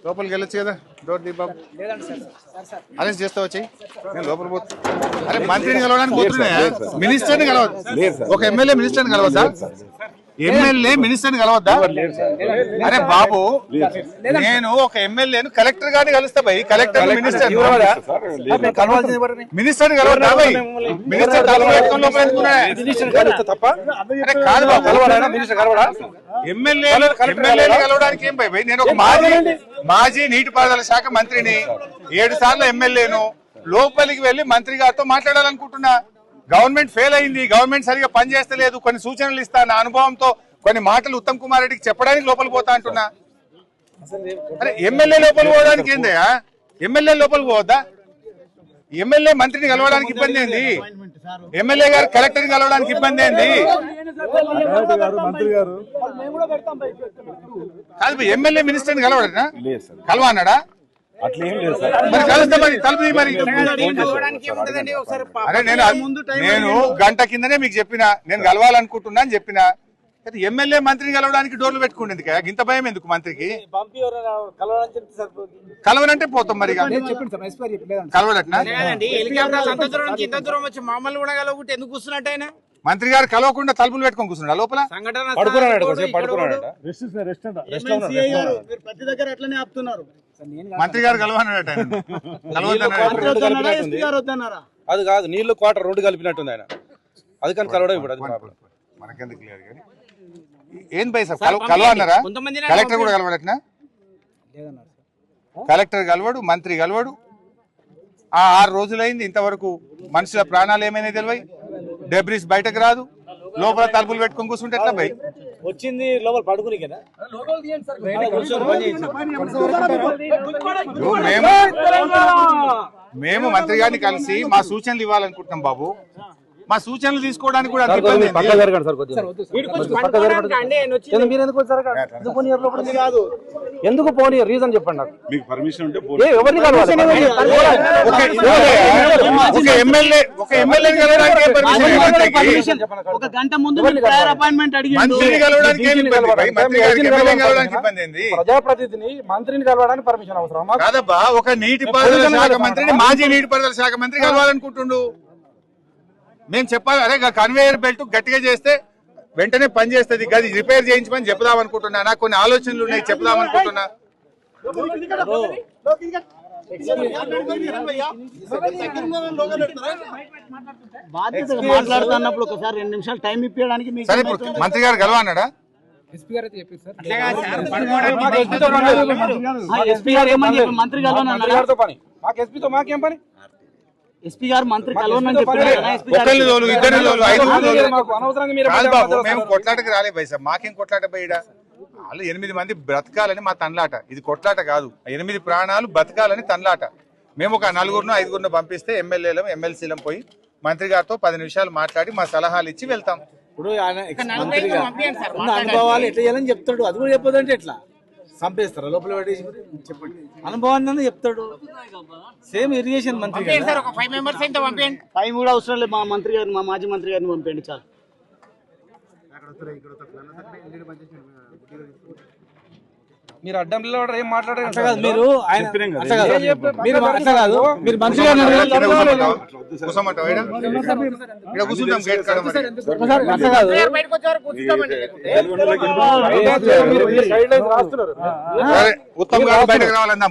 లోపలికి వెళ్ళొచ్చు కదా డోర్ దీ బాబు అరెస్ట్ చేస్తావు వచ్చి నేను లోపల పోతా అరే మంత్రిని కలవడానికి పోతున్నాయా మినిస్టర్ని కలవద్దు ఒక ఎమ్మెల్యే మినిస్టర్ని కలవద్దా ఎమ్మెల్యే మినిస్టర్ని కలవద్దా అరే బాబు నేను ఒక ఎమ్మెల్యేను కలెక్టర్ గారిని కలుస్తా భయ్ కలెక్టర్ మినిస్టర్ మినిస్టర్ కలవద్దా భయ్ మినిస్టర్ కాదు బాబు ఎమ్మెల్యేలు కలవడానికి ఏం భయ్ నేను ఒక మాజీ నీటిపారుదల శాఖ మంత్రిని 7 సార్లు ఎమ్మెల్యేను లోపలికి వెళ్లి మంత్రి గారితో మాట్లాడాలనుకుంటున్నా గవర్నమెంట్ ఫెయిల్ అయింది గవర్నమెంట్ సరిగా పనిచేస్తలేదు కొన్ని సూచనలు ఇస్తా నా అనుభవంతో కొన్ని మాటలు ఉత్తమ్ కుమార్ రెడ్డికి చెప్పడానికి లోపలికి పోతా అంటున్నా అరే ఎమ్మెల్యే లోపలికి పోవడానికి ఏందయ్యా ఎమ్మెల్యే లోపలికి పోవద్దా ఎమ్మెల్యే మంత్రిని కలవడానికి ఇబ్బంది ఏంది ఎమ్మెల్యే గారు కలెక్టర్ని కలవడానికి ఇబ్బంది ఏంది కాదు ఎమ్మెల్యే మినిస్టర్ని కలవడనా కలవన్నాడా మరి కలుస్తా మరి తలుపు మరి అరే నేను గంట కిందనే మీకు చెప్పిన నేను కలవాలనుకుంటున్నా అని చెప్పిన ఎమ్మెల్యే మంత్రిని కలవడానికి డోర్లు పెట్టుకుంటుంది ఇంత భయం ఎందుకు మంత్రికి కలవనంటే పోతాం మరి కలవడట్నా మంత్రి గారు కలవకుండా తలుపులు పెట్టుకొని కూర్చున్నాడు లోపల మంత్రి గారు కలవన్నాడట అది కాదు నీళ్లు క్వార్టర్ రోడ్డు కలిపినట్టుంది ఆయన అది కానీ కలవడం ఇప్పుడు మనకెందుకు క్లియర్ కానీ ఏం భయ సార్ కలవ అన్నారా కలెక్టర్ కూడా కలవడట్నా కలెక్టర్ కలవడు మంత్రి కలవడు 6 రోజులైంది ఇంతవరకు మనుషుల ప్రాణాలు ఏమైనా తెలివై డెబ్రిస్ బయటకు రాదు లోపల తలుపులు పెట్టుకొని కూర్చుంటే ఎట్లా భయ్ వచ్చింది లోపల పడుకుని కదా మేము మంత్రి గారిని కలిసి మా సూచనలు ఇవ్వాలనుకుంటున్నాం బాబు మా సూచనలు తీసుకోవడానికి కూడా ఎందుకు పోనీ రీజన్ చెప్పండి నాకు మీకు పర్మిషన్ ఉంటే ఒక గంట ముందు అపాయింట్మెంట్ ప్రజాప్రతినిధిని మంత్రిని కలవడానికి పర్మిషన్ అవసరం కాదబ్బా ఒక నీటిపారుదల శాఖ మంత్రిని మాజీ నీటిపారుదల శాఖ మంత్రి కలవాలనుకుంటుండు మేము చెప్పాలి అరే కన్వేయర్ బెల్ట్ గట్టిగా చేస్తే వెంటనే పని చేస్తుంది గది రిపేర్ చేయించమని చెప్దాం అనుకుంటున్నా నాకు కొన్ని ఆలోచనలు ఉన్నాయి చెప్దాం అనుకుంటున్నా మాట్లాడుతున్నప్పుడు ఒకసారి 2 నిమిషాలు టైం ఇప్పించడానికి సరే మంత్రి గారు కలవన్నాడా మంత్రి కలవని మాకేం పని ఎస్పీ గారు మంత్రి కలవనని మేము కొట్లాటకి రాలే భయ్ సార్ మాకేం కొట్లాట పోయిడా వాళ్ళు 8 మంది బ్రతకాలని మా తండ్లాట ఇది కొట్లాట కాదు 8 ప్రాణాలు బతకాలని తండ్లాట మేము ఒక 4-5 పంపిస్తే ఎమ్మెల్యేలం ఎమ్మెల్సీలం పోయి మంత్రి గారితో 10 నిమిషాలు మాట్లాడి మా సలహాలు ఇచ్చి వెళ్తాం ఇప్పుడు అనుభవాలు ఎట్లా చేయాలని చెప్తాడు అది కూడా చెప్పదంటే ఎట్లా చంపేస్తారా లోపల పడేసి చెప్పండి అనుభవాన్ని చెప్తాడు సేమ్ ఇరిగేషన్ మంత్రి 5 కూడా అవసరం లేదు మా మంత్రి గారిని మా మాజీ మంత్రి గారిని పంపండి చాలు మీరు అడ్డంలో ఏం మాట్లాడారు మీరు మీరు మంత్రి ఉత్తమ్ గారు బయటకు రావాలన్నా